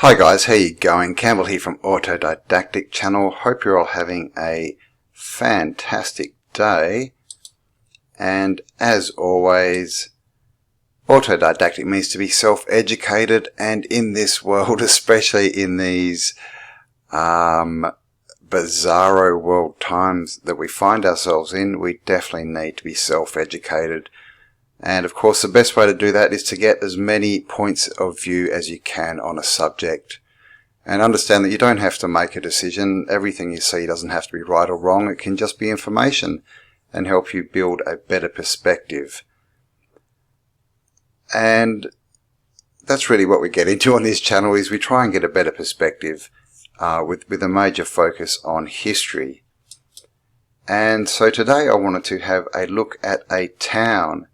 Hi guys, how you going? Campbell here from Autodidactic Channel. Hope you're all having a fantastic day. And as always, autodidactic means to be self-educated, and in this world, especially in these bizarro world times that we find ourselves in, we definitely need to be self-educated. And of course, the best way to do that is to get as many points of view as you can on a subject. And understand that you don't have to make a decision. Everything you see doesn't have to be right or wrong. It can just be information and help you build a better perspective. And that's really what we get into on this channel, is we try and get a better perspective with a major focus on history. And so today I wanted to have a look at a town.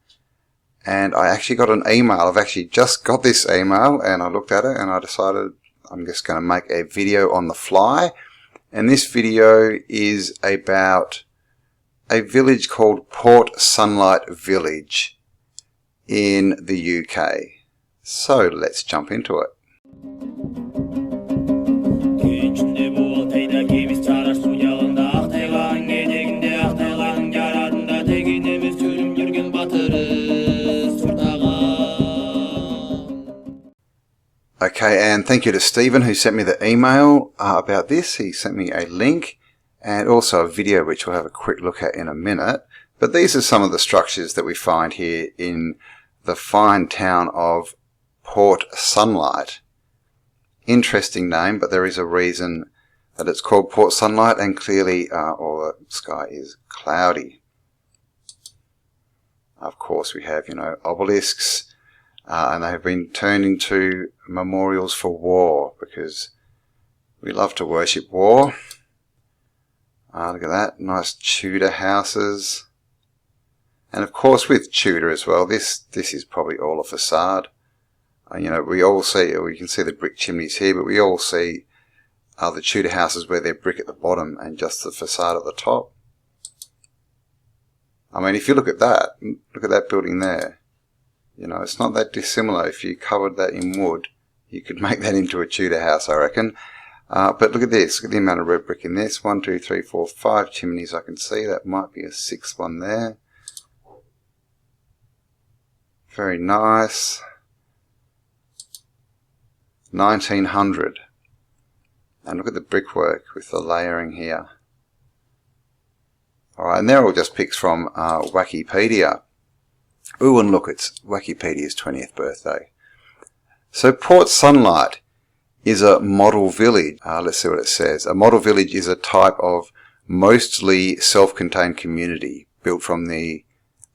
And I actually got an email. I've actually just got this email and I looked at it and I decided I'm just going to make a video on the fly. And this video is about a village called Port Sunlight Village in the UK. So let's jump into it. Okay, and thank you to Stephen who sent me the email about this. He sent me a link and also a video which we'll have a quick look at in a minute. But these are some of the structures that we find here in the fine town of Port Sunlight. Interesting name, but there is a reason that it's called Port Sunlight, and clearly all the sky is cloudy. Of course we have, obelisks. And they have been turned into memorials for war, because we love to worship war. Look at that, nice Tudor houses. And of course with Tudor as well, this is probably all a facade. We all see, we can see the brick chimneys here, but we all see the Tudor houses where they're brick at the bottom and just the facade at the top. I mean, if you look at that building there. It's not that dissimilar. If you covered that in wood, you could make that into a Tudor house, I reckon. But look at this. Look at the amount of red brick in this. 1, 2, 3, 4, 5 chimneys I can see. That might be a 6th one there. Very nice. 1900. And look at the brickwork with the layering here. Alright, and they're all just pics from Wikipedia. Ooh, and look, it's Wikipedia's 20th birthday. So Port Sunlight is a model village. Let's see what it says. A model village is a type of mostly self-contained community built from the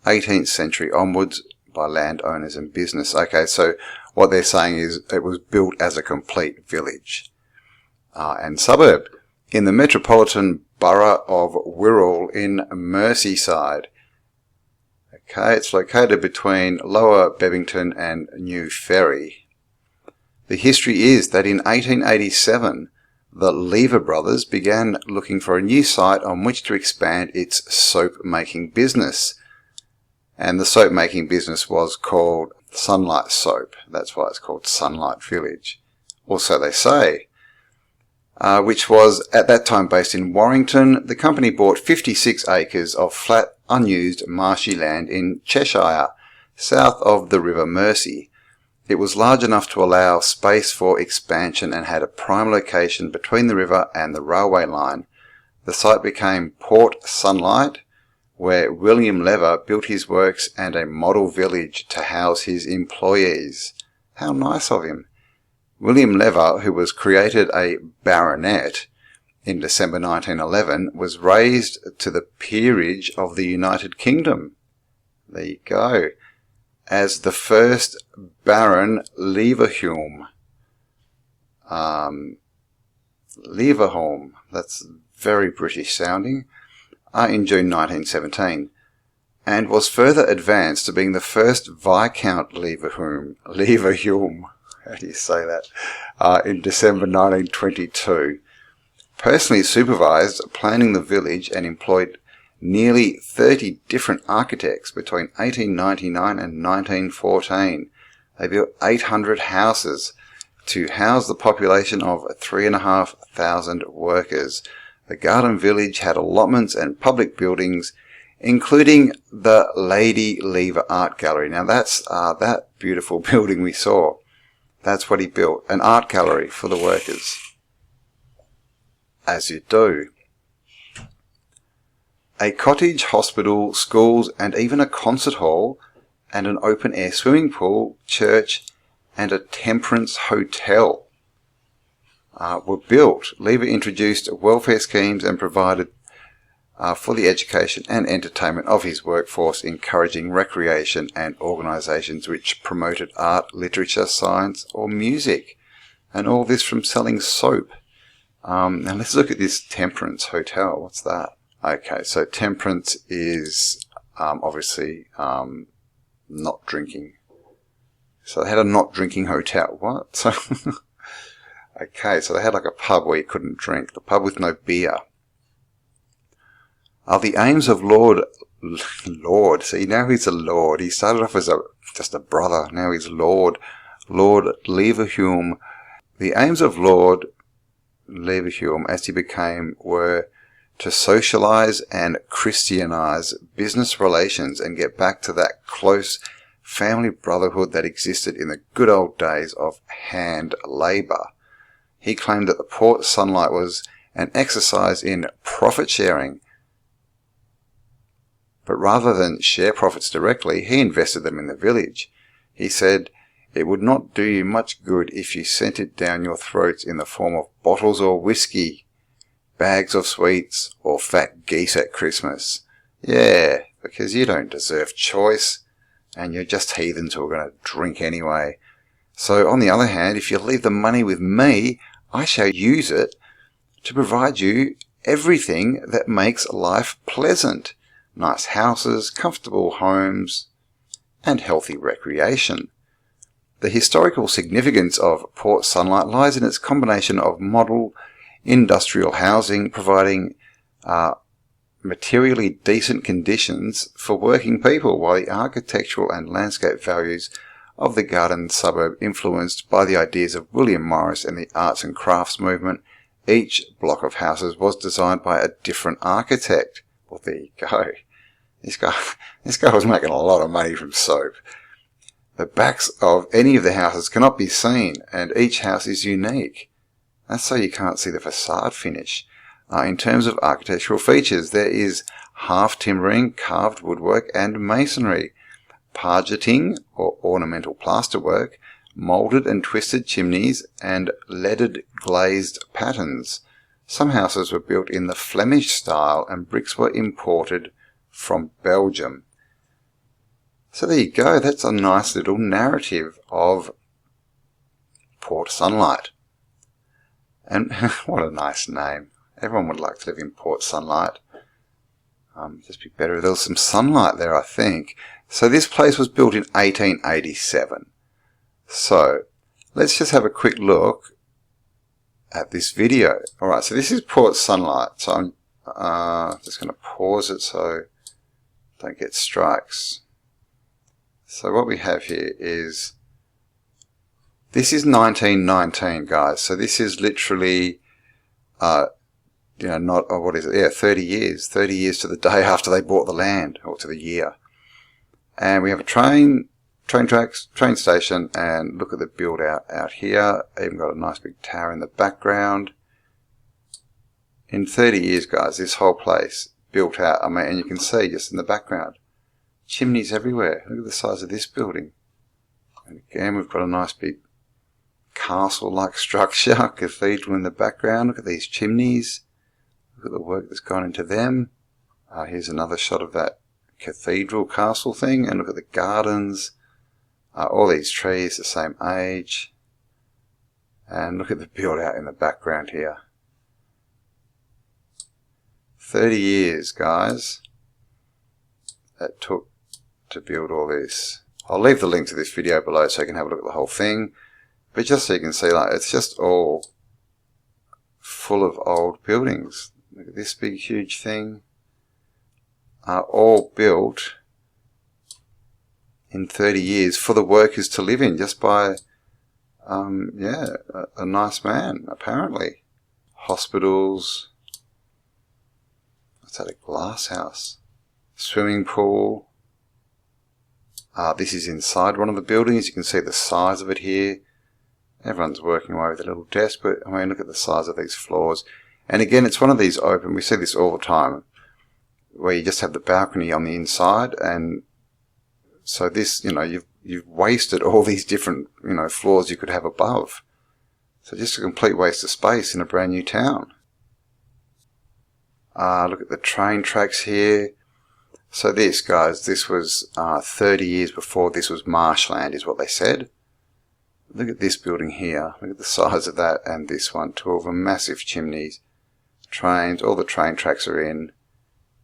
18th century onwards by landowners and business. Okay, so what they're saying is it was built as a complete village and suburb in the metropolitan borough of Wirral in Merseyside. Okay, it's located between Lower Bebington and New Ferry. The history is that in 1887, the Lever brothers began looking for a new site on which to expand its soap-making business. And the soap-making business was called Sunlight Soap. That's why it's called Sunlight Village. Or so they say. Which was at that time based in Warrington. The company bought 56 acres of flat, unused marshy land in Cheshire, south of the River Mersey. It was large enough to allow space for expansion and had a prime location between the river and the railway line. The site became Port Sunlight, where William Lever built his works and a model village to house his employees. How nice of him. William Lever, who was created a baronet in December 1911, was raised to the peerage of the United Kingdom. There you go. As the first Baron Leverhulme. Leverhulme, that's very British sounding, in June 1917, and was further advanced to being the first Viscount Leverhulme. How do you say that? In December 1922. Personally supervised planning the village and employed nearly 30 different architects between 1899 and 1914. They built 800 houses, to house the population of 3,500 workers. The garden village had allotments and public buildings, including the Lady Lever Art Gallery. Now that's that beautiful building we saw. That's what he built, an art gallery for the workers. As you do. A cottage, hospital, schools, and even a concert hall, and an open-air swimming pool, church, and a temperance hotel were built. Lever introduced welfare schemes and provided for the education and entertainment of his workforce, encouraging recreation and organisations which promoted art, literature, science, or music. And all this from selling soap. Now let's look at this temperance hotel. What's that? Okay, so temperance is obviously not drinking. So they had a not drinking hotel. What? So okay, so they had like a pub where you couldn't drink. The pub with no beer. The aims of Lord, see, now he's a lord. He started off as just a brother. Now he's Lord Leverhulme. The aims of Lord Leverhulme, as he became, were to socialise and Christianise business relations and get back to that close family brotherhood that existed in the good old days of hand labour. He claimed that the Port Sunlight was an exercise in profit sharing, but rather than share profits directly, he invested them in the village. He said, "It would not do you much good if you sent it down your throats in the form of bottles or whiskey, bags of sweets, or fat geese at Christmas. Yeah, because you don't deserve choice, and you're just heathens who are going to drink anyway. So on the other hand, if you leave the money with me, I shall use it to provide you everything that makes life pleasant. Nice houses, comfortable homes, and healthy recreation." The historical significance of Port Sunlight lies in its combination of model industrial housing, providing materially decent conditions for working people, while the architectural and landscape values of the garden suburb, influenced by the ideas of William Morris and the arts and crafts movement. Each block of houses was designed by a different architect. Well, there you go. This guy was making a lot of money from soap. The backs of any of the houses cannot be seen, and each house is unique. That's so you can't see the facade finish. In terms of architectural features, there is half timbering, carved woodwork, and masonry, pargeting or ornamental plasterwork, moulded and twisted chimneys, and leaded glazed patterns. Some houses were built in the Flemish style, and bricks were imported from Belgium. So there you go. That's a nice little narrative of Port Sunlight. And what a nice name. Everyone would like to live in Port Sunlight. Just be better if there was some sunlight there, I think. So this place was built in 1887. So let's just have a quick look at this video. Alright, so this is Port Sunlight. So I'm just going to pause it so I don't get strikes. So what we have here is, this is 1919, guys. So this is literally, not, what is it? Yeah, 30 years. 30 years to the day after they bought the land, or to the year. And we have a train tracks, train station, and look at the build out here. Even got a nice big tower in the background. In 30 years, guys, this whole place built out. I mean, and you can see just in the background, chimneys everywhere. Look at the size of this building. And again, we've got a nice big castle-like structure, cathedral in the background. Look at these chimneys. Look at the work that's gone into them. Here's another shot of that cathedral castle thing, and look at the gardens. All these trees the same age. And look at the build out in the background here. 30 years, guys, that took to build all this. I'll leave the link to this video below so you can have a look at the whole thing. But just so you can see, like, it's just all full of old buildings. Look at this big, huge thing. All built in 30 years for the workers to live in, just by yeah, a nice man, apparently. Hospitals. What's that, a glass house? Swimming pool. This is inside one of the buildings. You can see the size of it here. Everyone's working away with a little desk, but I mean, look at the size of these floors. And again, it's one of these open, we see this all the time, where you just have the balcony on the inside, and so this, you know, you've wasted all these different, you know, floors you could have above. So just a complete waste of space in a brand new town. Look at the train tracks here. So this, guys, this was 30 years before this was marshland, is what they said. Look at this building here. Look at the size of that, and this one. 2 of them, massive chimneys. Trains, all the train tracks are in.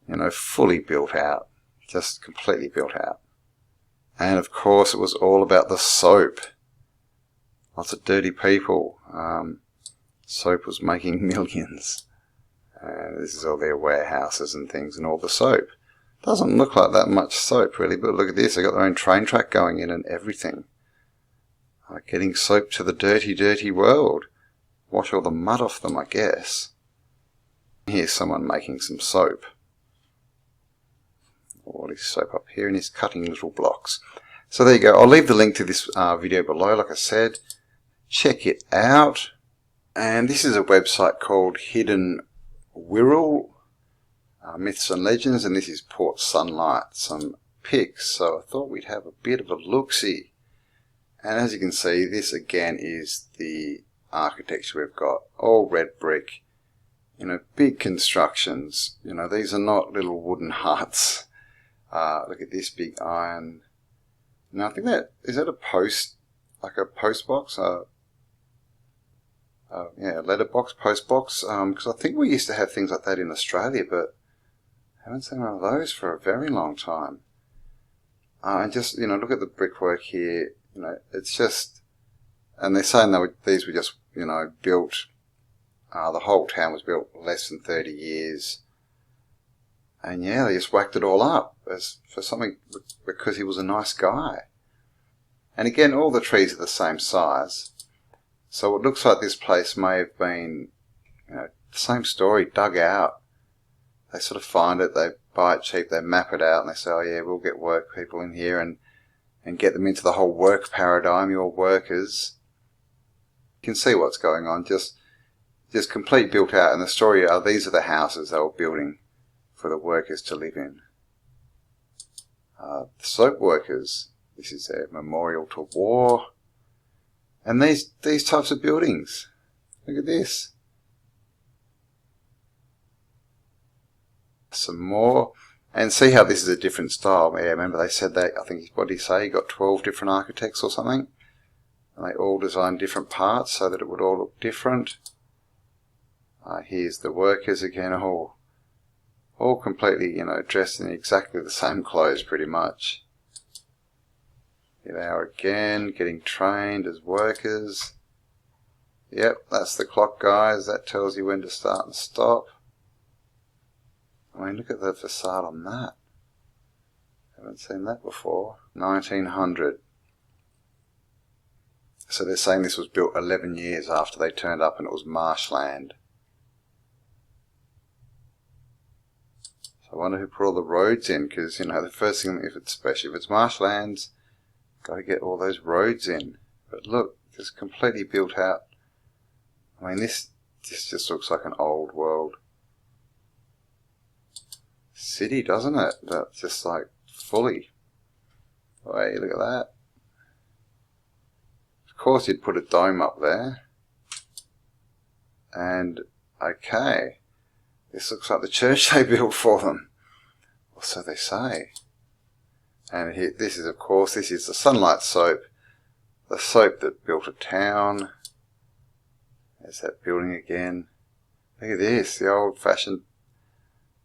You know, fully built out. Just completely built out. And of course, it was all about the soap. Lots of dirty people. Soap was making millions. This is all their warehouses and things, and all the soap. Doesn't look like that much soap, really, but look at this. They've got their own train track going in and everything. Getting soap to the dirty, dirty world. Wash all the mud off them, I guess. Here's someone making some soap. All his soap up here, and he's cutting little blocks. So there you go. I'll leave the link to this video below, like I said. Check it out. And this is a website called Hidden Wirral, Myths and Legends, and this is Port Sunlight, some pics. So I thought we'd have a bit of a look-see. And as you can see, this again is the architecture we've got. All red brick, you know, big constructions. You know, these are not little wooden huts. Look at this big iron. Now I think that, is that a post, like a post box? Yeah, letterbox, post box. Because I think we used to have things like that in Australia, but I haven't seen one of those for a very long time. And just, you know, look at the brickwork here. You know, it's just, and they're saying these were just, you know, built, the whole town was built less than 30 years. And yeah, they just whacked it all up as for something, because he was a nice guy. And again, all the trees are the same size. So it looks like this place may have been, you know, the same story, dug out. They sort of find it, they buy it cheap, they map it out, and they say, oh yeah, we'll get work people in here and get them into the whole work paradigm, your workers. You can see what's going on, just complete built out. And the story are, these are the houses they were building for the workers to live in. The soap workers, this is their memorial to war. And these types of buildings, look at this. Some more. And see how this is a different style. Yeah, remember they said that, I think, what did he say? He got 12 different architects or something. And they all designed different parts so that it would all look different. Here's the workers again, all completely, you know, dressed in exactly the same clothes pretty much. Here they are again, getting trained as workers. Yep, that's the clock, guys. That tells you when to start and stop. I mean, look at the facade on that. Haven't seen that before. 1900. So they're saying this was built 11 years after they turned up and it was marshland. So I wonder who put all the roads in, because, you know, the first thing, especially if it's marshlands, got to get all those roads in. But look, just completely built out. I mean, this just looks like an old world city, doesn't it? But just like fully. Wait, look at that. Of course you'd put a dome up there. And, okay. This looks like the church they built for them. Or so they say. And here, this is, of course, this is the Sunlight soap. The soap that built a town. There's that building again. Look at this, the old-fashioned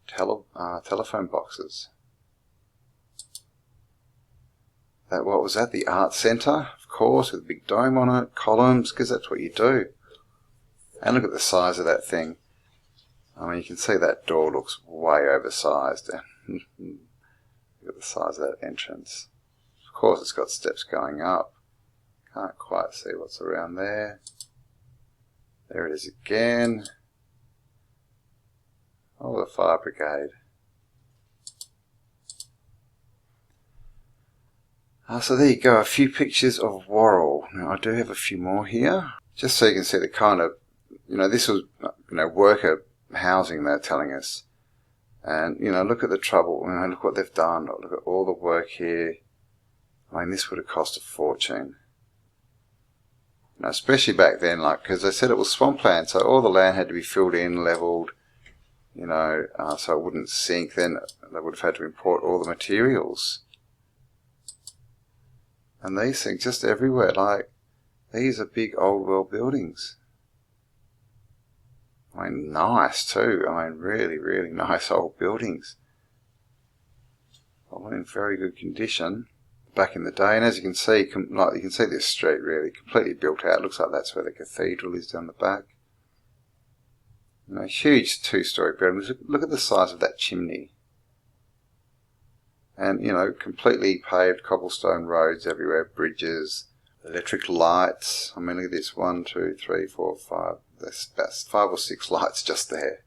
telephone boxes. That, what was that? The art centre, of course, with a big dome on it, columns, because that's what you do. And look at the size of that thing. I mean, you can see that door looks way oversized. Look at the size of that entrance. Of course, it's got steps going up. Can't quite see what's around there. There it is again. Oh, the fire brigade. So there you go, a few pictures of Worrell. Now I do have a few more here, just so you can see the kind of, this was, worker housing they're telling us. And, look at the trouble, look what they've done, look at all the work here. I mean, this would have cost a fortune. Especially back then, because they said it was swampland, so all the land had to be filled in, levelled, so it wouldn't sink. Then they would have had to import all the materials. And these things just everywhere, these are big old world buildings. I mean, nice too. I mean, really, really nice old buildings. All in very good condition back in the day. And as you can see, you can see this street really completely built out. It looks like that's where the cathedral is down the back. Huge two-story buildings. Look at the size of that chimney. And, completely paved cobblestone roads everywhere, bridges, electric lights. I mean, look at this, 1, 2, 3, 4, 5. That's 5 or 6 lights just there.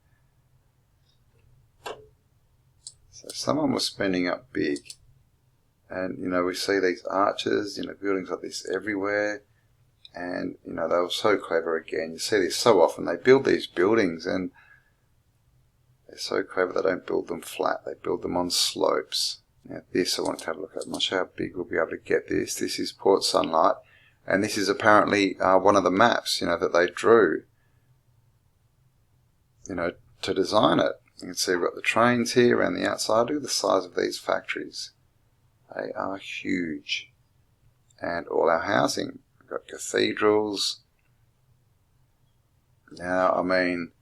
So someone was spending up big. And, we see these arches, buildings like this everywhere. And, they were so clever again. You see this so often. They build these buildings and they're so clever they don't build them flat. They build them on slopes. Now this I want to have a look at. I'm not sure how big we'll be able to get this. This is Port Sunlight. And this is apparently one of the maps, that they drew, to design it. You can see we've got the trains here around the outside. Look at the size of these factories. They are huge. And all our housing. We've got cathedrals. Now, I mean,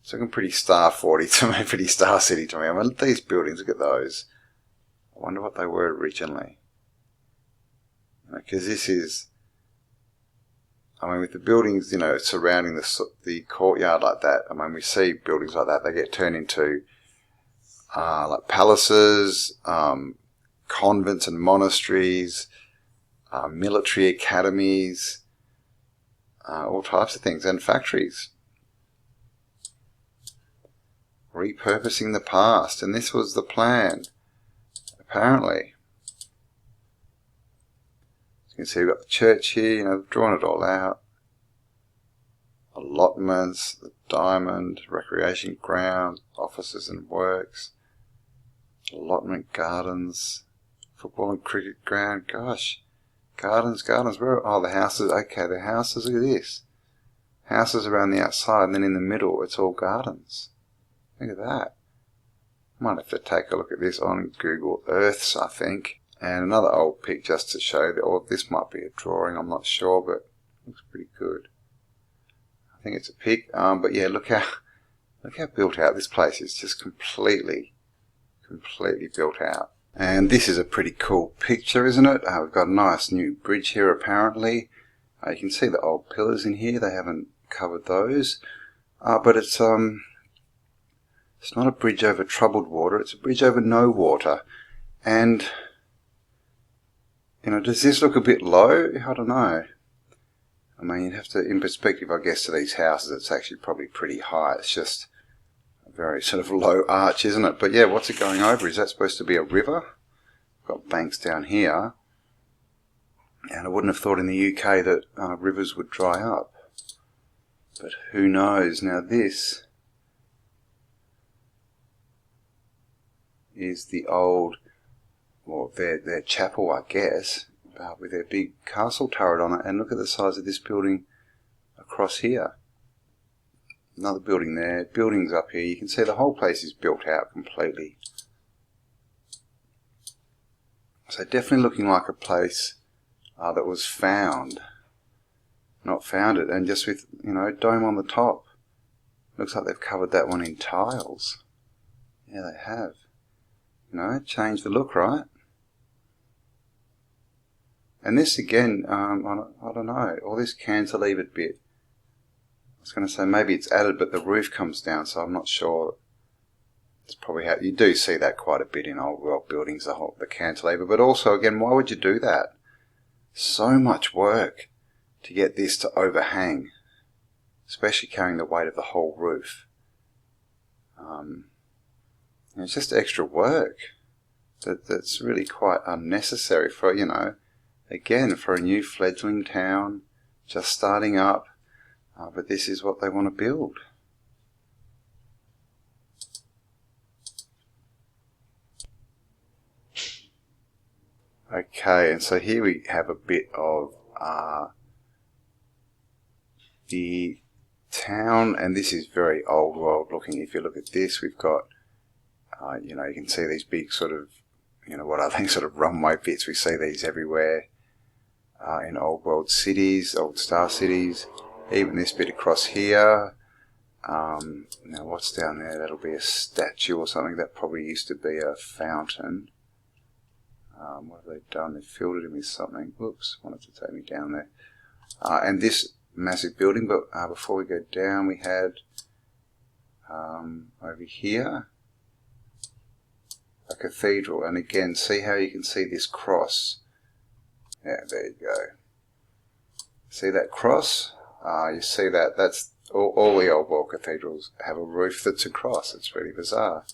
it's looking pretty Star 40 to me, pretty Star City to me. I mean, these buildings, look at those. I wonder what they were originally. Because this is, I mean, with the buildings, surrounding the courtyard like that, I mean, we see buildings like that, they get turned into like palaces, convents and monasteries, military academies, all types of things, and factories. Repurposing the past, and this was the plan, apparently. You can see we've got the church here, drawn it all out. Allotments, the diamond, recreation ground, offices and works, allotment gardens, football and cricket ground. Gosh, gardens. Where are the houses? Okay, the houses, look at this. Houses around the outside, and then in the middle, it's all gardens. Look at that. Might have to take a look at this on Google Earths, I think. And another old pic just to show that, or this might be a drawing, I'm not sure, but it looks pretty good. I think it's a pic, but yeah, look how built out this place is. Just completely built out. And this is a pretty cool picture, isn't it? We've got a nice new bridge here apparently. You can see the old pillars in here, they haven't covered those. But it's not a bridge over troubled water, it's a bridge over no water. And does this look a bit low? I don't know. I mean, you'd have to, in perspective, I guess, to these houses, it's actually probably pretty high. It's just a very sort of low arch, isn't it? But yeah, what's it going over? Is that supposed to be a river? We've got banks down here. And I wouldn't have thought in the UK that rivers would dry up. But who knows? Now this is the old, well, their chapel, I guess, with their big castle turret on it. And look at the size of this building across here. Another building there, buildings up here. You can see the whole place is built out completely. So definitely looking like a place that was found, not founded, and just with, dome on the top. Looks like they've covered that one in tiles. Yeah, they have. Change the look, right? And this again, I don't know, all this cantilevered bit. I was going to say maybe it's added, but the roof comes down, so I'm not sure. It's probably how you do see that quite a bit in old world buildings, the cantilever. But also, again, why would you do that? So much work to get this to overhang, especially carrying the weight of the whole roof. It's just extra work that's really quite unnecessary for, you know, again, for a new fledgling town, just starting up, but this is what they want to build. Okay, and so here we have a bit of the town, and this is very old world looking. If you look at this, we've got, you know, you can see these big sort of, you know, what are they, sort of runway bits. We see these everywhere in old world cities, old star cities. Even this bit across here. Now what's down there? That'll be a statue or something. That probably used to be a fountain. What have they done? They filled it in with something. Whoops, wanted to take me down there. And this massive building, but before we go down, we had over here a cathedral. And again, see how you can see this cross? Yeah, there you go. See that cross? You see that? That's all the old world cathedrals have a roof that's a cross. It's really bizarre.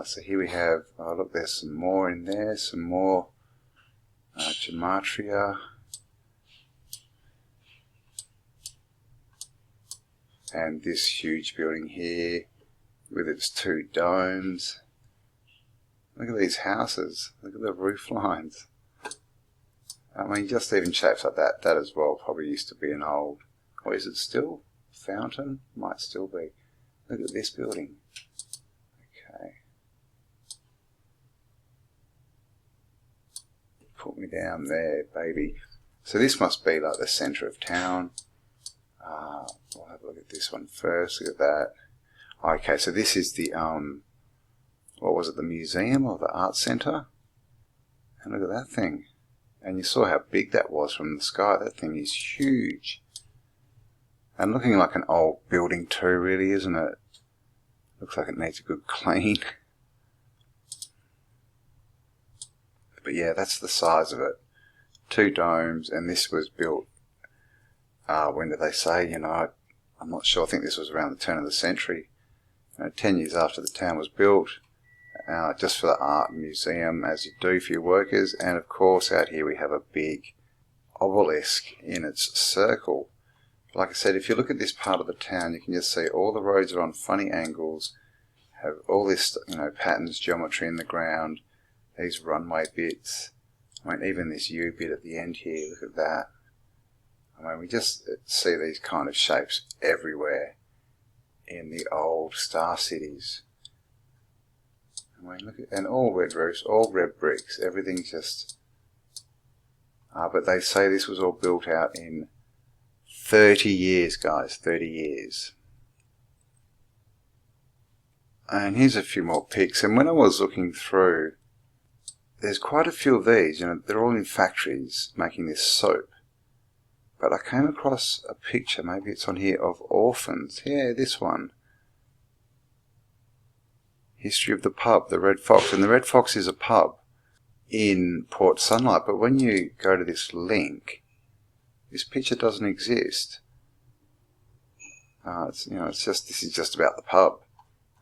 So here we have, oh look, there's some more in there, some more gematria. And this huge building here with its two domes. Look at these houses. Look at the roof lines. I mean, just even shapes like that, that as well probably used to be an old, or is it still? Fountain? Might still be. Look at this building. Okay. Put me down there, baby. So this must be like the centre of town. We'll have a look at this one first. Look at that. Okay, so this is the, what was it, the museum or the art centre? And look at that thing. And you saw how big that was from the sky. That thing is huge. And looking like an old building too, really, isn't it? Looks like it needs a good clean. But yeah, that's the size of it. Two domes, and this was built, when did they say, you know, I'm not sure, I think this was around the turn of the century. 10 years after the town was built, just for the art museum, as you do for your workers. And of course, out here we have a big obelisk in its circle. Like I said, if you look at this part of the town, you can just see all the roads are on funny angles, have all this, you know, patterns, geometry in the ground, these runway bits. I mean, even this U bit at the end here, look at that. I mean, we just see these kind of shapes everywhere in the old star cities. I mean, look at, and all red roofs, all red bricks, everything's just, but they say this was all built out in 30 years, guys, 30 years. And here's a few more pics. And when I was looking through, there's quite a few of these, you know, they're all in factories making this soap. But I came across a picture, maybe it's on here, of Orphans. Yeah, this one. History of the pub, the Red Fox. And the Red Fox is a pub in Port Sunlight. But when you go to this link, this picture doesn't exist. It's, you know, it's just, this is just about the pub.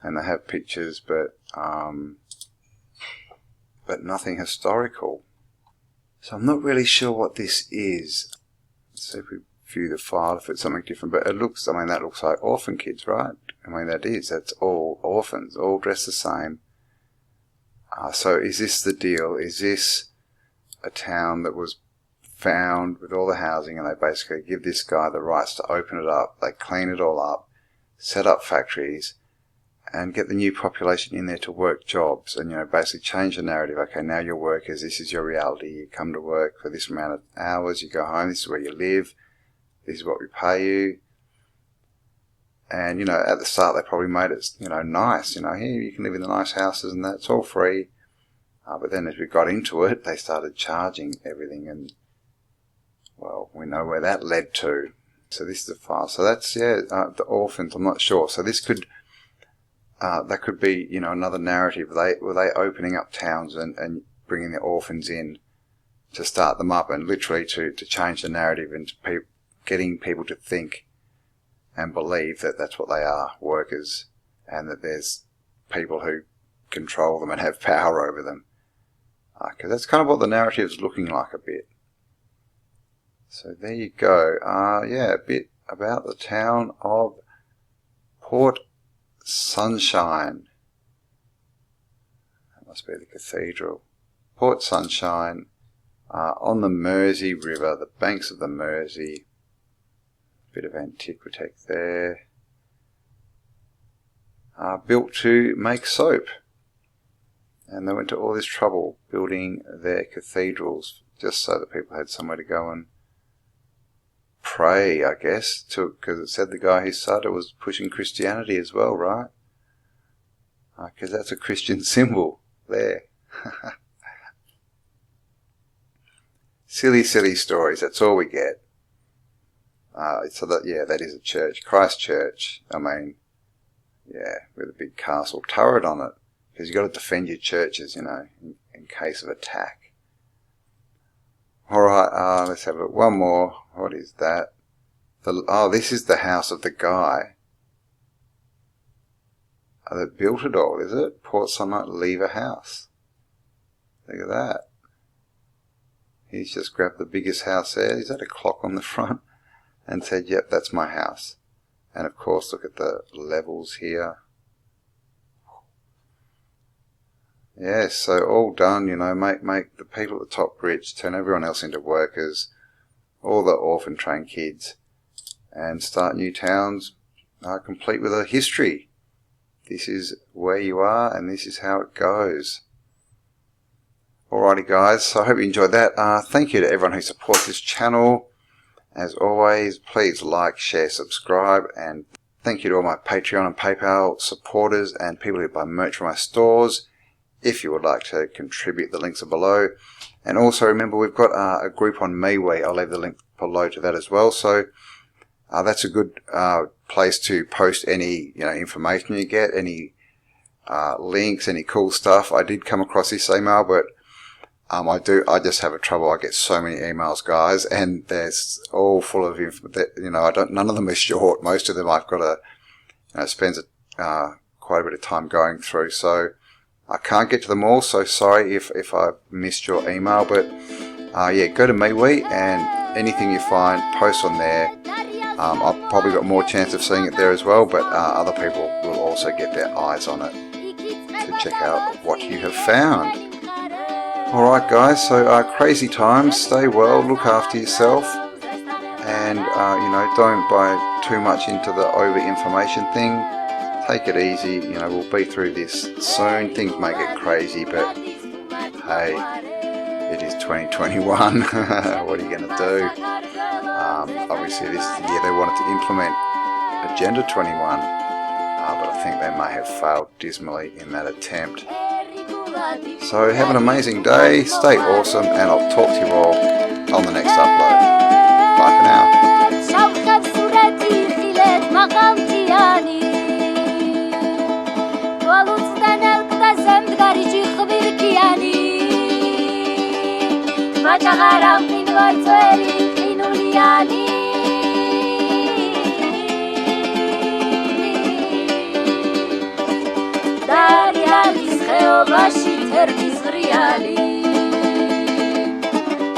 And they have pictures, but nothing historical. So I'm not really sure what this is. Let's see if we view the file, if it's something different. But it looks, I mean, that looks like orphan kids, right? I mean, that is. That's all orphans, all dressed the same. So is this the deal? Is this a town that was found with all the housing, and they basically give this guy the rights to open it up, they clean it all up, set up factories, and get the new population in there to work jobs, and, you know, basically change the narrative. Okay, now you're workers, this is your reality, you come to work for this amount of hours, you go home, this is where you live, this is what we pay you. And, you know, at the start they probably made it, you know, nice, you know, here you can live in the nice houses and that's all free. But then as we got into it, they started charging everything, and, well, we know where that led to. So this is the file. So that's, yeah, the Orphans, I'm not sure. So this could, that could be, you know, another narrative. Were they opening up towns and bringing the orphans in to start them up, and literally to change the narrative and getting people to think and believe that that's what they are, workers, and that there's people who control them and have power over them. Because that's kind of what the narrative's looking like a bit. So there you go. Yeah, a bit about the town of Port Sunshine. That must be the cathedral. Port Sunshine, on the Mersey River, the banks of the Mersey. Bit of antiquitech there. Built to make soap. And they went to all this trouble building their cathedrals just so that people had somewhere to go and pray, I guess, because it said the guy who started was pushing Christianity as well, right? Because that's a Christian symbol there. Silly, silly stories, that's all we get. So that, yeah, that is a church, Christ Church. I mean, yeah, with a big castle turret on it. Because you've got to defend your churches, you know, in case of attack. Alright, let's have a look. One more. What is that? This is the house of the guy that built it all, is it? Port Sunlight Lever House. Look at that. He's just grabbed the biggest house there. He's had a clock on the front and said, yep, that's my house. And of course, look at the levels here. Yes, so all done, you know, make the people at the top rich, turn everyone else into workers, all the orphan trained kids, and start new towns complete with a history. This is where you are, and this is how it goes. Alrighty guys, so I hope you enjoyed that. Thank you to everyone who supports this channel. As always, please like, share, subscribe, and thank you to all my Patreon and PayPal supporters and people who buy merch from my stores. If you would like to contribute, the links are below. And also remember, we've got a group on Mewe. I'll leave the link below to that as well. So that's a good place to post any information you get, any links, any cool stuff. I did come across this email, but I just have trouble. I get so many emails, guys, and there's all full of none of them are short. Most of them I've got to spend quite a bit of time going through. So I can't get to them all, so sorry if I missed your email, but yeah, go to Mewe and anything you find, post on there. I've probably got more chance of seeing it there as well, but other people will also get their eyes on it to check out what you have found. Alright guys, so crazy times, stay well, look after yourself, and don't buy too much into the over information thing. Take it easy, we'll be through this soon. Things may get crazy, but hey, it is 2021. What are you going to do? Obviously this is the year they wanted to implement Agenda 21, but I think they may have failed dismally in that attempt. So have an amazing day, stay awesome, and I'll talk to you all on the next upload. Bye for now. Dariali xeobashi termis griali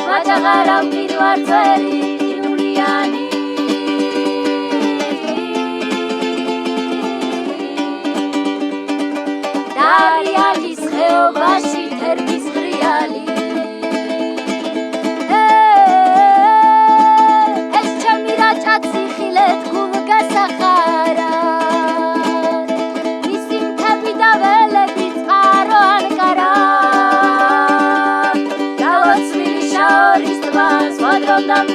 Majagaram pinvarteri inuliani Dariali xeobashi termis griali Es chamira chatsi khilet gulga sakhara Dam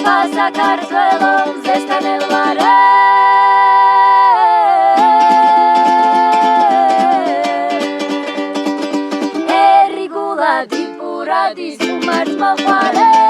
საქართველოს ზესთან ელვარე ერიგულა დიპურადის უმართ მოყარე